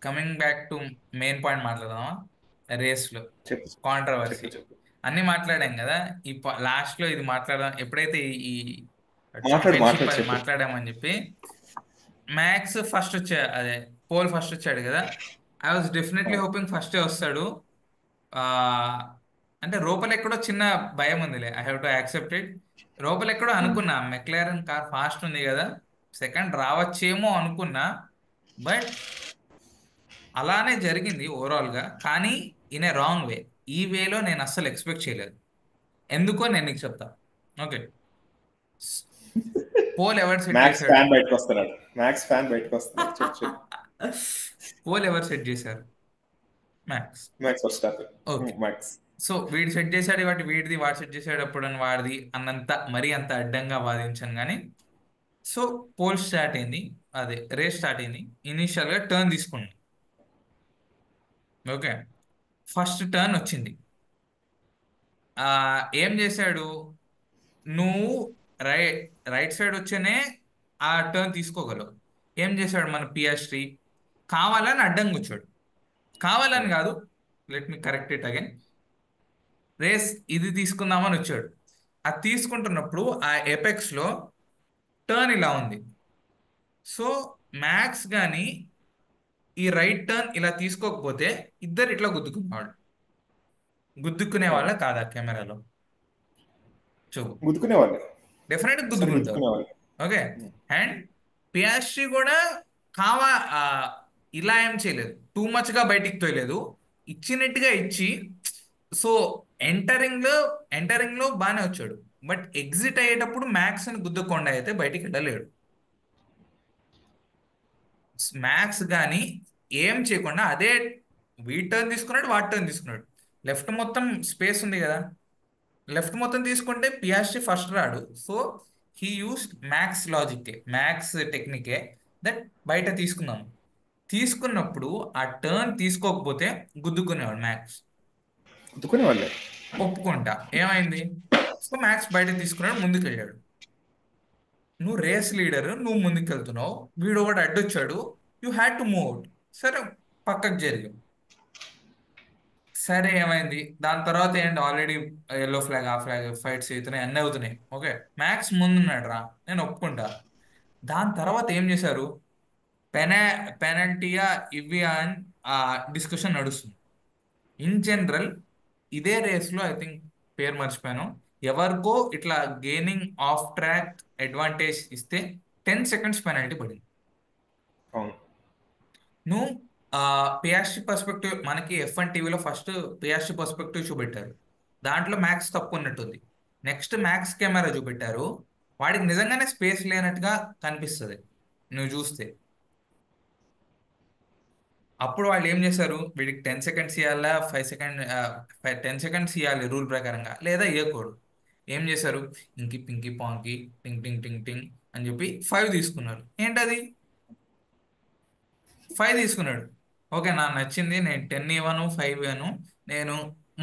coming back to main point మాట్లాడదామా, రేస్లో చెప్పు చెప్పు కాంట్రవర్సీ చెప్పు. అన్ని మాట్లాడాం కదా. ఈ లాస్ట్ లో ఇది మాట్లాడదాం ఎప్పుడైతే ఈ మాట్లాడు ఛాంపియన్షిప్ మాట్లాడు అది చెప్పు. మాట్లాడామని చెప్పి మ్యాక్స్ ఫస్ట్ అదే పోల్ ఫస్ట్ వచ్చాడు కదా. ఐ వాజ్ డెఫినెట్లీ హోపింగ్ ఫస్టే వస్తాడు. ఆ అంటే లోపల ఎక్కడో చిన్న భయం ఉందిలే, I have to accept it. లోపల ఎక్కడో అనుకున్నా మెక్లారెన్ కార్ ఫాస్ట్ ఉంది కదా సెకండ్ రావచ్చేమో అనుకున్నా. బట్ అలానే జరిగింది ఓవరాల్ గా, కానీ ఇన్ ఏ రాంగ్ వే. ఈ వేలో నేను అస్సలు ఎక్స్పెక్ట్ చేయలేదు. ఎందుకో నేను నీకు చెప్తా. ఓకే, పోల్ ఎవరు సెట్ మ్యాక్స్ చేశాడు? ఫ్యాన్ బయటకు వస్తున్నాడు. మ్యాక్స్ ఫ్యాన్ బయటకు వస్తున్నాడు. చెప్పు చెప్పు. పోల్ ఎవరు సెట్ చేశారు? మ్యాక్స్. మ్యాక్స్ వస్తాడు. Okay, max. సో వీడు సెట్ చేశాడు కాబట్టి వీడిది, వాడు సెట్ చేశాడు అప్పుడు అని వాడిది అన్నంత మరీ అంత అడ్డంగా వాదించాను కానీ. సో పోల్ స్టార్ట్ అయింది, అదే రేస్ స్టార్ట్ అయింది. ఇనీషియల్ గా టర్న్ తీసుకున్నాం. ఓకే, ఫస్ట్ టర్న్ వచ్చింది. ఆ ఏం చేశాడు, నువ్వు రై రైట్ సైడ్ వచ్చేనే ఆ టర్న్ తీసుకోగలవు. ఏం చేశాడు మన పియాస్ట్రీ, కావాలని అడ్డంగా వచ్చాడు. కావాలని కాదు, let me correct it again. Race ఇది తీసుకుందామని వచ్చాడు. అది తీసుకుంటున్నప్పుడు ఆ ఎపెక్స్ లో టర్న్ ఇలా ఉంది. సో మ్యాక్స్ గాని ఈ రైట్ టర్న్ ఇలా తీసుకోకపోతే ఇద్దరు ఇట్లా గుద్దుకునేవాడు. గుద్దుకునే వాళ్ళ కాదా కెమెరాలో చూపు, గుద్దుకునేవాళ్ళు. డెఫినెట్ సరే గుద్దుకుంటారు. గుద్దుకునేవాళ్ళు. ఓకే, అండ్ పియాస్ట్రీ కూడా కావా ఇలా ఏం చేయలేదు, టూ మచ్ గా బయటికి తోయలేదు, ఇచ్చినట్టుగా ఇచ్చి. సో ఎంటరింగ్ లో బాగానే వచ్చాడు. బట్ ఎగ్జిట్ అయ్యేటప్పుడు మ్యాక్స్ అని గుద్దకుండా అయితే బయటికి వెళ్ళలేడు. మ్యాక్స్ కానీ ఏం చేయకుండా అదే వీడి టర్న్ తీసుకున్నాడు, వాడి టర్న్ తీసుకున్నాడు. లెఫ్ట్ మొత్తం స్పేస్ ఉంది కదా, లెఫ్ట్ మొత్తం తీసుకుంటే పియాస్ట్రీ ఫస్ట్ రాడు. సో హీ యూస్డ్ మ్యాక్స్ లాజిక్కే, మ్యాక్స్ టెక్నికే, దట్ బయట తీసుకుందాం. తీసుకున్నప్పుడు ఆ టర్న్ తీసుకోకపోతే గుద్దుకునేవాడు మ్యాక్స్. అందుకునే వాళ్ళే. ఒప్పుకుంటా, ఏమైంది? సో మ్యాక్స్ బయట తీసుకున్నాడు, ముందుకు వెళ్ళాడు. నువ్వు రేస్ లీడర్, నువ్వు ముందుకు వెళ్తున్నావు, వీడు ఒకటి అడ్డొచ్చాడు, you had to move out. సరే, పక్కకు జరిగాం. సరే, ఏమైంది దాని తర్వాత? ఏంటి, ఆల్రెడీ ఎల్లో ఫ్లాగ్, ఆ ఫ్లాగ్, ఫైట్స్ అవుతున్నాయి, అన్నీ అవుతున్నాయి. ఓకే, మ్యాక్స్ ముందున్నాడు రా, నేను ఒప్పుకుంటా. దాని తర్వాత ఏం చేశారు? పెనా పెనల్టీయా ఇవి అని ఆ డిస్కషన్ నడుస్తుంది. ఇన్ జనరల్ ఇదే రేస్లో ఐ థింక్, పేరు మర్చిపోయాను, ఎవరికో ఇట్లా గెయినింగ్ ఆఫ్ ట్రాక్ అడ్వాంటేజ్ ఇస్తే 10 seconds పెనల్టీ పడింది. అవును. నువ్వు పియాస్ట్రీ పర్స్పెక్టివ్, మనకి F1 టీవీలో ఫస్ట్ పియాస్ట్రీ పర్స్పెక్టివ్ చూపెట్టారు, దాంట్లో మ్యాక్స్ తప్పు ఉన్నట్టుంది. నెక్స్ట్ మ్యాక్స్ కెమెరా చూపెట్టారు, వాడికి నిజంగానే స్పేస్ లేనట్టుగా కనిపిస్తుంది నువ్వు చూస్తే. అప్పుడు వాళ్ళు ఏం చేశారు, వీడికి 10 seconds ఇవ్వాలా, 5 సెకండ్, 10 seconds ఇవ్వాలి రూల్ ప్రకారంగా, లేదా ఇవ్వకూడదు. ఏం చేశారు? ఇంకి పింకి పాంకి టింగ్ టింగ్ టింగ్ టింగ్ అని చెప్పి 5 తీసుకున్నారు. ఏంటది? 5 తీసుకున్నాడు. ఓకే, నాకు నచ్చింది, నేను 10 ఇవ్వను, 5 ఇవ్వను, నేను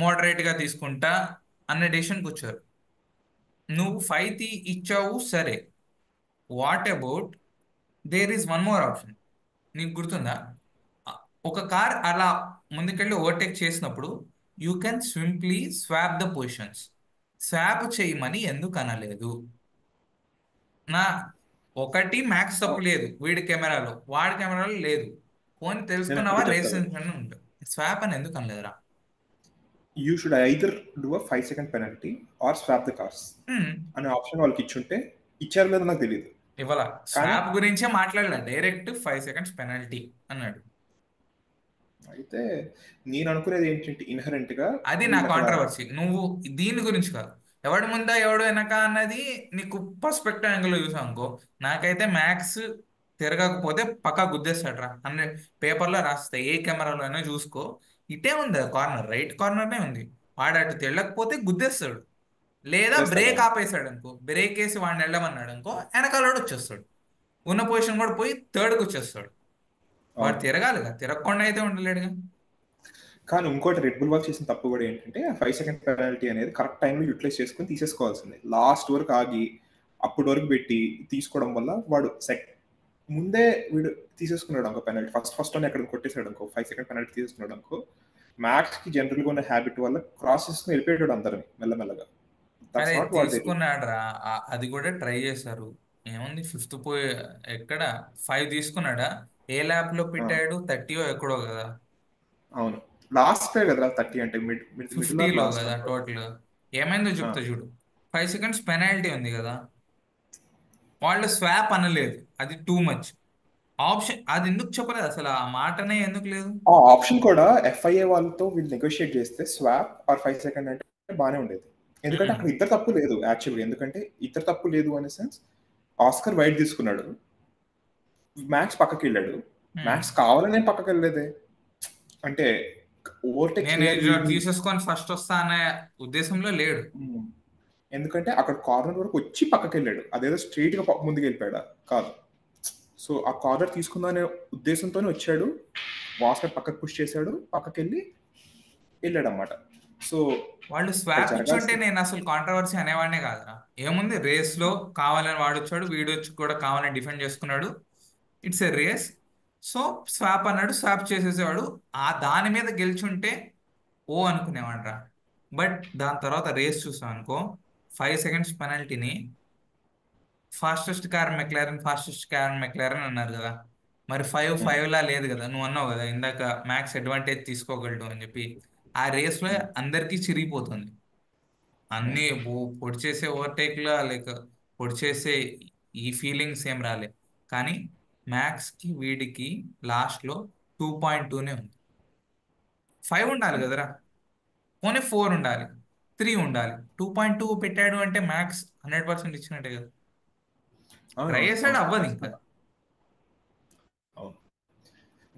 మోడరేట్గా తీసుకుంటా అన్న డెసిషన్కి వచ్చారు. నువ్వు 5 ఇచ్చావు, సరే. What about, there is one more option. నీకు గుర్తుందా? ఆ, ఒక కార్ అలా ముందుకెళ్ళి ఓవర్టేక్ చేసినప్పుడు you can simply swap the positions. Swap చేయమని ఎందుకు అనలేదు? నా ఒకటి మ్యాక్స్ తప్పు లేదు, వీడి కెమెరాలో, వాడి కెమెరాలో లేదు. ఫోన్ నేను తెలుసుకున్నావా, ఒకటి చెప్తాను. రేసింగ్ ఉంటుంది, స్వాప్ అని ఎందుకు అనలేదురా? You should either do a 5 second penalty or swap the cars hmm, అనే ఆప్షన్ వాళ్ళకి ఇచ్చుంటే, ఇచ్చారు లేదో నాకు తెలియదు. ఇవాళ కానీ స్వాప్ గురించే మాట్లాడలే, డైరెక్ట్ 5 seconds పెనల్టీ అన్నాడు. అయితే నేను అనుకునేది ఏంటంటే, ఇన్హరెంట్ గా అది నా వీళ్ళు అక్కడ కాంట్రవర్సీ. నువ్వు దీని గురించి కాదు, ఎవడు ముందా ఎవడు వెనక అన్నది నీకు పర్స్పెక్టివ్ యాంగిల్ చూసావు అనుకో. నాకైతే మ్యాక్స్ తిరగకపోతే పక్కా గుద్దేస్తాడు రా, అన్ని పేపర్లో రాస్తే, ఏ కెమెరాలో అయినా చూసుకో, ఇటే ఉంది కార్నర్, రైట్ కార్నర్నే ఉంది. వాడు అటు తెళ్ళకపోతే గుద్దేస్తాడు, లేదా గుద్దేస్తాడు. బ్రేక్ ఆపేశాడు అనుకో, బ్రేక్ వేసి వాడిని వెళ్ళమన్నాడు అనుకో, వెనకాలడు వచ్చేస్తాడు, ఉన్న పొజిషన్ కూడా పోయి థర్డ్కి వచ్చేస్తాడు. వాడు అవును. తిరగాలిగా, తిరగకుండా అయితే ఉండలేడుగా. కానీ ఇంకోటి రెడ్ బుల్ వాళ్ళు చేసిన తప్పు కూడా ఏంటంటే, ఆ 5 సెకండ్ పెనాల్టీ అనేది కరెక్ట్ టైంలో యూటిలైజ్ చేసుకొని తీసేసుకోవాల్సింది. లాస్ట్ వరకు ఆగి అప్పటి వరకు పెట్టి తీసుకోవడం వల్ల వాడు ముందే వీడు తీసేసుకున్నాడు అనుకో పెనాల్టీ, ఫస్ట్ అని ఎక్కడ కొట్టేశాడు అనుకో, 5 సెకండ్ పెనాల్టీ తీసేసుకున్నాడు అనుకో, మ్యాక్స్ కి జనరల్గా ఉన్న హ్యాబిట్ వల్ల క్రాస్ చేసుకుని వెళ్ళిపోయాడు అందరిని మెల్లమెల్లగా. అరే that's not what they do. తీసుకున్నాడు రా, అది కూడా ట్రై చేశారు. ఏముంది, ఫిఫ్త్ పోయి ఎక్కడ 5 తీసుకున్నాడా? ఏ ల్యాబ్ లో పెట్టాడు, 30 ఎక్కడో కదా, అవును. లాస్ట్ కదరా 30 అంటే, మిడిల్ ఆర్ 50లో లాస్ట్ కదా అనుకో. టోటల్. ఏమైందో చెప్తా చూడు. 5 seconds పెనాల్టీ ఉంది కదా, వాళ్ళు స్వాప్ అనలేదు, అది టూ మచ్. ఆప్షన్ అది ఎందుకు చెప్పలేదు అసలు, ఆ మాటనే ఎందుకు లేదు? ఆ ఆప్షన్ కూడా ఎఫ్ఐఏ వాళ్ళతో వీళ్ళు నెగోషియేట్ చేస్తే స్వాప్ ఆర్ 5 సెకండ్ అంటే బాగానే ఉండేది. ఎందుకంటే ఉమ్, అక్కడ ఇద్దరు తప్పు లేదు యాక్చువల్గా. ఎందుకంటే ఇద్దరు తప్పు లేదు అనే సెన్స్, ఆస్కర్ వైట్ తీసుకున్నాడు, మ్యాక్స్ పక్కకి వెళ్ళాడు. ఉమ్. మ్యాక్స్ కావాలనే పక్కకి వెళ్ళలేదే. అంటే ఓవర్టేక్ నేను చేయాలి ఇది వీడిని. తీసేసుకొని ఫస్ట్ వస్తా అనే ఉద్దేశంలో లేడు. ఉమ్. ఎందుకంటే అక్కడ కార్నర్ వరకు వచ్చి పక్కకి వెళ్ళాడు, అదేదో స్ట్రైట్ గా ముందుకు వెళ్ళిపోయాడా కాదు. సో ఆ కార్నర్ తీసుకుందామనే ఉద్దేశంతోనే వచ్చాడు. వాస్కర్ పక్కకు పుష్ చేశాడు, పక్కకి వెళ్ళాడు అనమాట. సో వాళ్ళు ఇక్కడ స్వాప్ ఇచ్చుంటే జరగాల్సింది. నేను అసలు కాంట్రవర్సీ అనేవాడినే కాదురా. ఏముంది, రేస్ లో కావాలని వాడొచ్చాడు, వీడు వచ్చి కూడా కావాలని డిఫెండ్ చేసుకున్నాడు, it's a race. So swap అన్నాడు, స్వాప్ చేసేసేవాడు. ఆ దాని మీద గెలిచుంటే ఓ అనుకునేవాడ్రా. బట్ దాని తర్వాత రేస్ చూసాం అనుకో, 5 seconds పెనల్టీని ఫాస్టెస్ట్ కార్ మెక్లారెన్ అన్నారు కదా. మరి 5-5 లా లేదు కదా, నువ్వు అన్నావు కదా ఇందాక, మ్యాక్స్ అడ్వాంటేజ్ తీసుకోగలడు అని చెప్పి. ఆ రేస్ లో అందరికీ చిరిగిపోతుంది. అన్ని పొడి చేసే ఓవర్టేక్ లా, లైక్ పొడి చేసే ఈ ఫీలింగ్స్ ఏం రాలే. కానీ మ్యాక్స్ కి వీడికి లాస్ట్ లో 2.2నే ఉంది. 5 ఉండాలి కదరా, పోనీ 4 ఉండాలి. 3 ఉండాలి. 2.2 పెట్టాడు అంటే మ్యాక్స్ 100% ఇచ్చినట్టే కదా. ట్రై అవునవును, చేసాడు, అవును, అవ్వదు ఇంకా. ఖచ్చితంగా. అవును,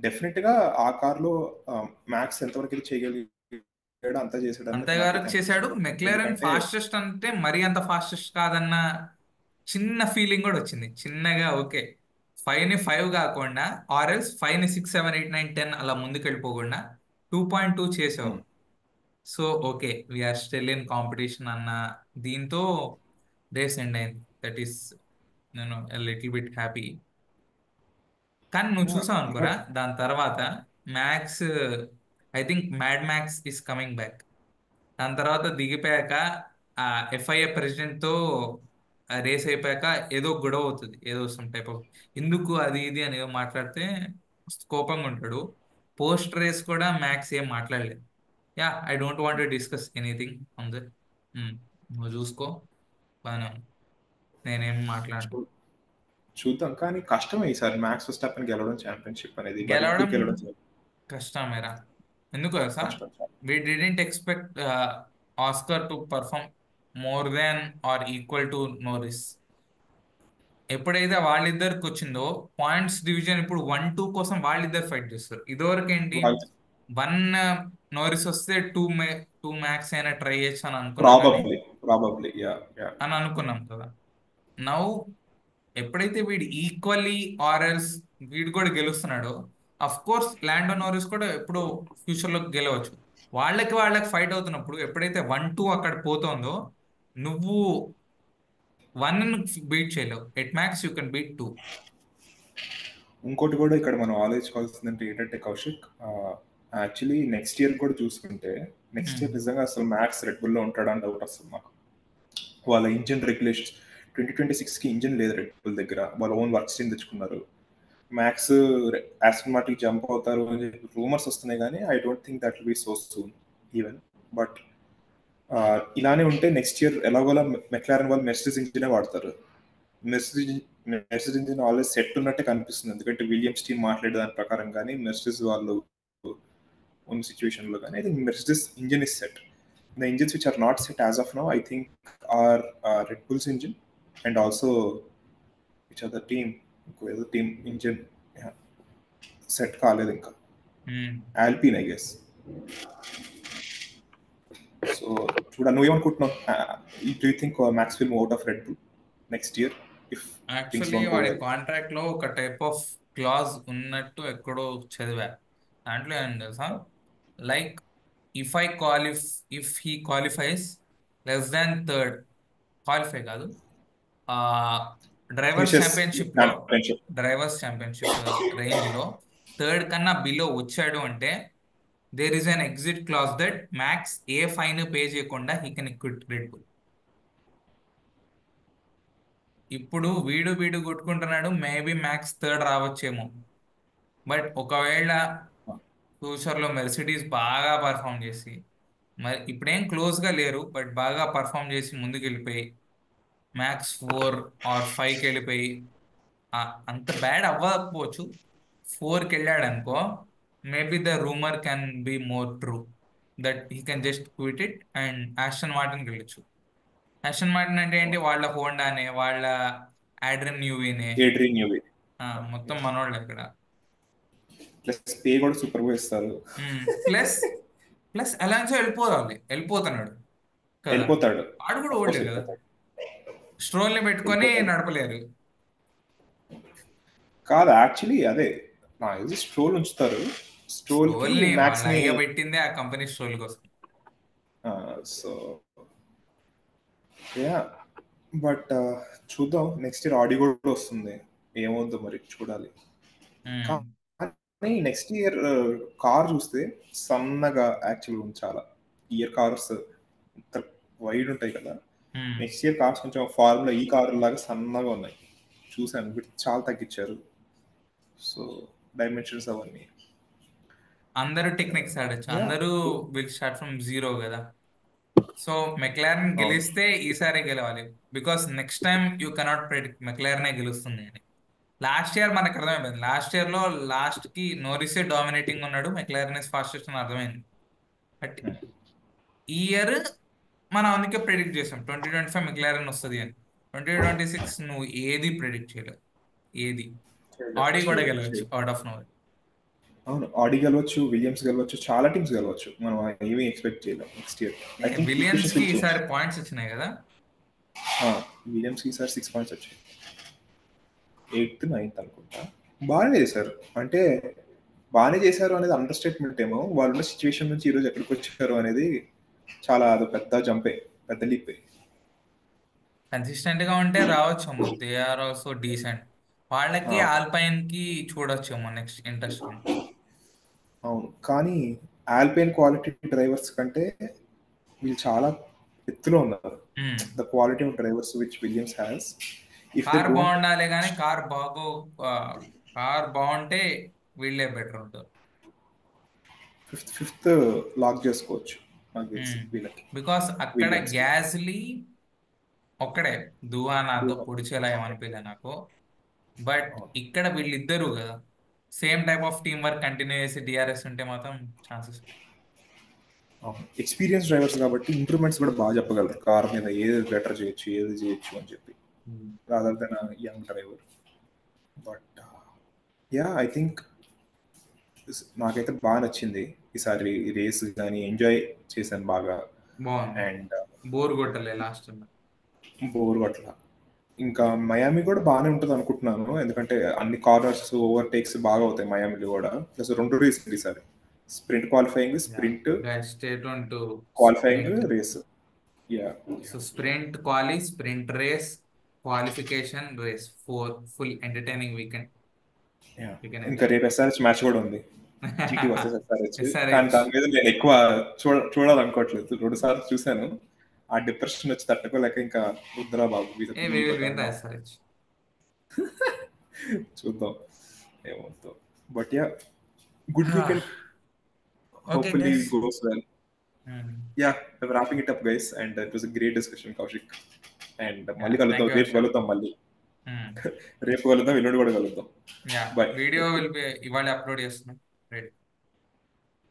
డెఫినెట్ గా ఆ కార్లో మ్యాక్స్ ఎంతవరకు చేయగలిగాడు అంతా చేశాడని అంతేగారు నాకైతే చేశాడు. అనిపించలేదు. మెక్లారెన్ ఎందుకంటే ఫాస్టెస్ట్ అంటే మరీ అంత ఫాస్టెస్ట్ కాదన్న చిన్న ఫీలింగ్ కూడా వచ్చింది, చిన్నగా. ఓకే, 5ని 5 కాకుండా, ఆర్ఎల్స్ 5ని 6 7 8 9 10 అలా ముందుకు వెళ్ళిపోకుండా 2.2 చేసావు. Um, so okay, we're still in competition అన్న దీంతో రేస్ ఎండ్ అయింది. దట్ ఈస్ నేను లిటిల్ బిట్ హ్యాపీ. కానీ నువ్వు yeah, చూసావు అనుకోరా, బట్ దాని తర్వాత Max, I think mad Max is coming back. దాని తర్వాత దిగిపోయాక ఆ ఎఫ్ఐఏ ప్రెసిడెంట్ తో రేస్ అయిపోయాక ఏదో గొడవ అవుతుంది, ఏదో సమ్ టైప్ ఆఫ్ ఎందుకు అది ఇది అని ఏదో మాట్లాడితే మస్తు కోపంగా ఉంటాడు. పోస్ట్ రేస్ కూడా మ్యాక్స్ ఏం మాట్లాడలేదు. Yeah, I don't want to discuss anything on that. నువ్వు చూసుకో, బాగా నేనేం మాట్లాడను. చూద్దాం. కానీ కష్టమే ఈసారి మ్యాక్స్ వెస్టాపెన్ గెలవడం ఛాంపియన్షిప్ అనేది. మరి గెలవడం ముగ్గురు గెలవడం కష్టమేరా. ఎందుకు తెలుసా, కష్టం చాలా. We didn't expect Oscar to perform more than or equal to Norris. ఎప్పుడైతే వాళ్ళిద్దరికి వచ్చిందో పాయింట్స్ డివిజన్, ఇప్పుడు 1-2 కోసం వాళ్ళిద్దరు ఫైట్ చేస్తారు. ఇదివరకు ఏంటి, వాళ్ళు 1 నోరిస్ వస్తే 2 మ్యాక్స్ అయినా ట్రై చేయొచ్చు అని అనుకున్నాం కానీ, ప్రాబబ్లీ యా, యా. అని అనుకున్నాం కదా. నౌ ఎప్పుడైతే వీడు ఈక్వల్లీ ఆర్ఎల్స్ వీడు కూడా గెలుస్తున్నాడో, అఫ్ కోర్స్ ల్యాండో నోరిస్ కూడా ఎప్పుడు ఫ్యూచర్ లో గెలవచ్చు. వాళ్ళకి ఫైట్ అవుతున్నప్పుడు ఎప్పుడైతే 1-2 అక్కడ పోతుందో, నువ్వు 1 బీట్ చేయలేవు. At max you can beat 2. ఇంకోటి కూడా ఇక్కడ మనం ఆలోచించుకోవాల్సిందంటే ఏంటంటే కౌశిక్, యాక్చువల్లీ నెక్స్ట్ ఇయర్ కూడా చూసుకుంటే, నెక్స్ట్ ఇయర్ నిజంగా అసలు మ్యాక్స్ రెడ్ బుల్లో ఉంటాడని డౌట్ వస్తుంది మాకు. వాళ్ళ ఇంజిన్ రెగ్యులేషన్స్ 2026కి ఇంజిన్ లేదు రెడ్ బుల్ దగ్గర. వాళ్ళ ఓన్ వర్క్ స్ట్రీమ్ తెచ్చుకున్నారు. మ్యాక్స్ ఆస్టన్ మార్టిన్ జంప్ అవుతారు అని చెప్పి రూమర్స్ వస్తున్నాయి, కానీ I don't think that will be so soon even. But ఇలానే ఉంటే నెక్స్ట్ ఇయర్ ఎలాగోలా మెక్లారెన్ వాళ్ళు మెర్సిడీస్ ఇంజినే వాడతారు. మెర్సిడీస్ ఇంజిన్ ఆల్రెడీ సెట్ ఉన్నట్టే కనిపిస్తుంది, ఎందుకంటే విలియమ్స్ టీమ్ మాట్లాడే దాని ప్రకారం కానీ మెర్సిడీస్ వాళ్ళు ఉన్న సిచ్యువేషన్లో కానీ I think Mercedes engine is set. The engines which are not set as of now, I think, are Red Bull's engine and also which other team? Whoever team engine, yeah, set కాలేదు ఇంకా. Alpine, I guess. So చూడ నువ్వు ఏమనుకుంటున్నావు? Do you think Max will move out of Red Bull next year if things actually don't go వాడి well? Contract లో ఒక type of clause ఉన్నట్టు ఎక్కడో చదివా. దాంట్లో ఏం తెలుసా, like if I qualify if he qualifies less than third, qualify కాదు, ఆ డ్రైవర్స్ Finishes ఛాంపియన్షిప్ లో, championship. డ్రైవర్స్ ఛాంపియన్షిప్ రేంజ్ లో థర్డ్ కన్నా బిలో వచ్చాడు అంటే, there is an exit clause that Max a fine pay చేయకుండా he can quit Red Bull. ఇప్పుడు వీడు వీడు కొట్టుకుంటున్నాడు, మేబీ మ్యాక్స్ థర్డ్ రావచ్చేమో. బట్ ఒకవేళ ఫ్యూచర్లో మెర్సిడీస్ బాగా పర్ఫామ్ చేసి, మరి ఇప్పుడేం క్లోజ్గా లేరు, బట్ బాగా పర్ఫామ్ చేసి ముందుకు వెళ్ళిపోయి మ్యాక్స్ 4 or 5కి వెళ్ళిపోయి, అంత బ్యాడ్ అవ్వకపోవచ్చు, 4కి వెళ్ళాడు అనుకో, maybe the rumour can be more true that he can just quit it and Aston మార్టిన్కి వెళ్ళొచ్చు. ఆస్టన్ మార్టిన్ అంటే ఏంటి, వాళ్ళ హోండానే, వాళ్ళ ఆడ్రన్ న్యూవీనే, Adrian Newey. మొత్తం మనోళ్ళు అక్కడ. ప్లస్ పే కూడా సూపర్ గా ఇస్తారు. ప్లస్ ప్లస్ అలాన్సో వెళ్ళిపోతున్నాడు కదా. వెళ్ళిపోతాడు, ఆడు కూడా అఫ్ కోర్స్ ఓడలేదు కదా, వెళ్ళిపోతాడు. స్ట్రోల్ని పెట్టుకొని వెళ్ళిపోతాడు నడపలేరు. కాదు, యాక్చువల్లీ అదే నాకు తెలిసి స్ట్రోల్ ఉంచుతారు. స్ట్రోల్ కి స్ట్రోల్ని వాళ్ళ మ్యాక్స్ ని. అయ్య పెట్టిందే ఆ కంపెనీ స్ట్రోల్ కోసం. సో యా, బట్ చూద్దాం. నెక్స్ట్ ఇయర్ ఆడి కూడా వస్తుంది, ఏమవుతుందో మరి చూడాలి. మ్మ్. కానీ నెక్స్ట్ ఇయర్ కార్ చూస్తే సన్నగా యాక్చువల్గా ఉంచాలా. ఇయర్ కార్స్ వైడ్ ఉంటాయి కదా, మ్మ్. నెక్స్ట్ ఇయర్ కార్స్ కొంచెం ఫార్ములా ఈ కార్ లాగా సన్నగా ఉన్నాయి. చూసాను, వీటి చాలా తగ్గించారు. సో డైమెన్షన్స్ అవన్నీ. అందరూ టెక్నిక్స్ ఆడొచ్చు, యా, అందరూ విల్ స్టార్ట్ ఫ్రమ్ జీరో కదా. సో మెక్లారెన్ అవును. గెలిస్తే ఈసారి గెలవాలి, because next time you cannot predict మెక్లారెనే గెలుస్తుంది అని. లాస్ట్ ఇయర్ మనకు అర్థమైపోయింది, లాస్ట్ ఇయర్ లో లాస్ట్ కి నోరిసే డామినేటింగ్ ఉన్నాడు, మెక్లారెన్ ఇస్ ఫాస్టెస్ట్ అని అర్థమైంది. బట్ ఈ ఇయర్ మనం అందుకే ప్రిడిక్ట్ చేసాం 2025 మెక్లారెన్ వస్తుంది అని. 2026 నువ్వు ఏది ప్రిడిక్ట్ చేయలేవు, ఏది. ఆడి కూడా గెలవచ్చు అవుట్ ఆఫ్ నోవర్. అవును, ఆడి గెలవచ్చు, విలియమ్స్ గెలవచ్చు, చాలా టీమ్స్ గెలవచ్చు. మనం ఏమీ ఎక్స్పెక్ట్ చేయలేం next year. I think Williams equations కి విల్ చేంజ్. ఈసారి పాయింట్స్ వచ్చినాయి కదా. విలియమ్స్కి ఈసారి 6 పాయింట్స్ వచ్చాయి, 8th 9th అనుకుంటా. బాగానే చేశారు, అంటే బాగానే చేశారు అనేది అండర్ స్టేట్మెంట్ ఏమో. వాళ్ళున్న సిచ్యువేషన్ నుంచి ఈరోజు ఎక్కడికి వచ్చారు అనేది చాలా అది పెద్ద జంపే, పెద్ద లీపే. కన్సిస్టెంట్ గా ఉంటే రావచ్చేమో, దే ఆర్ ఆల్సో డీసెంట్. వాళ్ళకి ఆల్పైన్ కి చూడొచ్చేమో నెక్స్ట్ ఇంట్రెస్టింగ్. అవును, కానీ ఆల్పైన్ క్వాలిటీ డ్రైవర్స్ కంటే వీళ్ళు చాలా ఎత్తులో ఉన్నారు. The quality of drivers which Williams has, if they car don't బాగుండాలి కానీ కార్ బాగుంటే వీళ్ళే బెటర్ ఉంటారు. ఫిఫ్త్ లాక్ చేసుకోవచ్చు నాకు తెలిసి వీళ్ళకి. బికాస్ అక్కడ విలియమ్స్ గ్యాస్లీ ఒక్కడే, దువా నాతో కి పొడిచేలా ఏమనిపించలే నాకు. బట్ ఇక్కడ వీళ్ళిద్దరు కదా, same type of team work continue చేసి డిఆర్ఎస్ ఉంటే మాత్రం ఛాన్సెస్. ఎక్స్పీరియన్స్ డ్రైవర్స్ కాబట్టి ఇంప్రూవ్మెంట్స్ కూడా బాగా చెప్పగలరు కార్ మీద, ఏది బెటర్ చేయొచ్చు, ఏది చేయొచ్చు అని చెప్పి, rather than young driver. But yeah, I think నాకైతే బాగా నచ్చింది ఈసారి రేస్, కానీ ఎంజాయ్ చేశాను బాగా. బాగుంది, అండ్ బోర్ కొట్టలే లాస్ట్. బోర్ కొట్ల. ఇంకా మయామి కూడా బాగానే ఉంటుంది అనుకుంటున్నాను, ఎందుకంటే అన్ని కార్నర్స్ ఓవర్టేక్స్ బాగా అవుతాయి మయామిలో కూడా. ప్లస్ 2 రేసులు ఈసారి, sprint qualifying, sprint state to qualifying, sprint. Race. Yeah, so sprint quali, sprint race, qualification, race, full entertaining weekend. ఇంకా రేపు ఎస్ఆర్హెచ్ మ్యాచ్ కూడా ఉంది, జీటీ వర్సెస్ ఎస్ఆర్హెచ్. కానీ ఎస్ఆర్హెచ్ దాని మీద నేను ఎక్కువ చూడాలనుకోవట్లేదు. 2 సార్లు చూశాను, ఆ డిప్రెషన్ వచ్చి తట్టుకోలేక ఇంకా వద్దురా బాబు ఎస్ఆర్హెచ్ చూద్దాం ఏమవుతుందో. But yeah, good weekend, hopefully goes well. Yeah, we're wrapping it up, guys, and it was a great discussion, Kaushik. And మళ్ళీ కలుద్దాం, రేపు కలుద్దాం మళ్ళీ. రేపు కలుద్దాం, ఎల్లుండి కూడా కలుద్దాం. వీడియో ఇవాళ అప్లోడ్ చేస్తున్నాం.